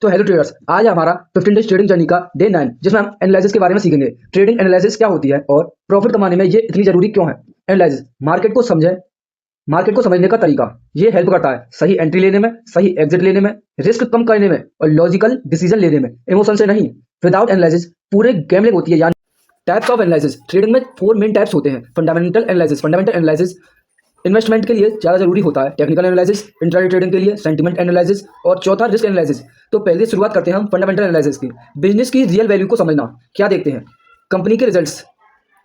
तो hello traders, आज है हमारा 15 डेज ट्रेडिंग जर्नी का डे 9, जिसमें हम एनालिसिस के बारे में सीखेंगे। ट्रेडिंग एनालिसिस क्या होती है और प्रॉफिट कमाने में ये इतनी जरूरी क्यों है। एनालिसिस मार्केट को समझे, मार्केट को समझने का तरीका। ये हेल्प करता है सही एंट्री लेने में, सही एग्जिट लेने में, रिस्क कम करने में और लॉजिकल डिसीजन लेने में, इमोशन से नहीं। विदाउट एनालिसिस पूरे गैम्बलिंग होती है। यानी टाइप्स ऑफ एनालिसिस, ट्रेडिंग में 4 मेन टाइप्स होते हैं। फंडामेंटल एनालिसिस इन्वेस्टमेंट के लिए ज़्यादा जरूरी होता है। टेक्निकल एनालिसिस इंट्राडे ट्रेडिंग के लिए, सेंटिमेंट एनालिसिस और चौथा रिस्क एनालिसिस। तो पहले शुरुआत करते हैं हम फंडामेंटल एनालिसिस की। बिजनेस की रियल वैल्यू को समझना। क्या देखते हैं? कंपनी के results,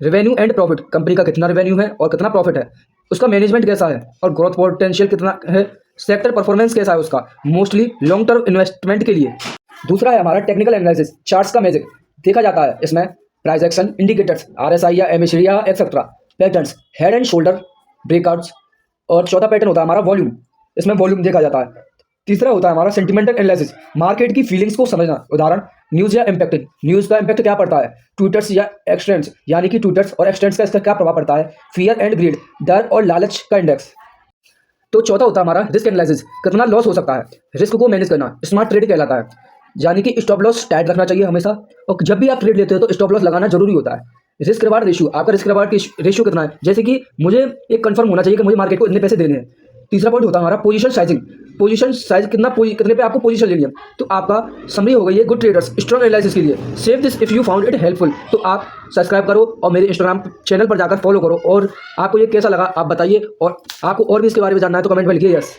revenue and profit. Company का कितना रेवेन्यू है और कितना प्रॉफिट है, उसका मैनेजमेंट कैसा है और ग्रोथ पोटेंशियल कितना है, सेक्टर परफॉर्मेंस कैसा है उसका, मोस्टली लॉन्ग टर्म इन्वेस्टमेंट के लिए। दूसरा है हमारा टेक्निकल एनालिसिस, चार्ट्स का मैजिक देखा जाता है। इसमें प्राइस एक्शन इंडिकेटर्स, RSI या MACD या etcetera, patterns, head and shoulder breakouts. और चौथा पैटर्न होता है हमारा वॉल्यूम, इसमें वॉल्यूम देखा जाता है। तीसरा होता है हमारा सेंटिमेंटल एनालिसिस, मार्केट की फीलिंग्स को समझना। उदाहरण न्यूज़ या इम्पैक्ट। न्यूज़ का इम्पैक्ट क्या पड़ता है, ट्विटर्स या एक्सटेंट्स, यानी कि ट्विटर्स और एक्सटेंट्स का इसका क्या प्रभाव पड़ता है। फियर एंड ग्रीड, डर और लालच का इंडेक्स। तो चौथा होता है हमारा रिस्क एनालिसिस, कितना लॉस हो सकता है, रिस्क को मैनेज करना। स्मार्ट ट्रेड कहलाता है, यानी कि स्टॉप लॉस टाइट रखना चाहिए हमेशा। और जब भी आप ट्रेड लेते हो तो स्टॉप लॉस लगाना जरूरी होता है। रिस्क रिवार्ड रेशियो, आपका रिस्क रिवार्ड की रेशियो कितना है, जैसे कि मुझे एक कंफर्म होना चाहिए कि मुझे मार्केट को इतने पैसे देने हैं। तीसरा पॉइंट होता है हमारा पोजीशन साइजिंग, पोजीशन साइज कितने पे आपको पोजीशन लेनी है। तो आपका समरी हो गई है गुड ट्रेडर्स स्ट्रॉन्ग एनालिसिस के लिए। Save this if you found it helpful. तो आप सब्सक्राइब करो और मेरे इंस्टाग्राम चैनल पर जाकर फॉलो करो। और आपको ये कैसा लगा आप बताइए, और आपको और भी इसके बारे में जानना है तो कमेंट में लिखिए यस।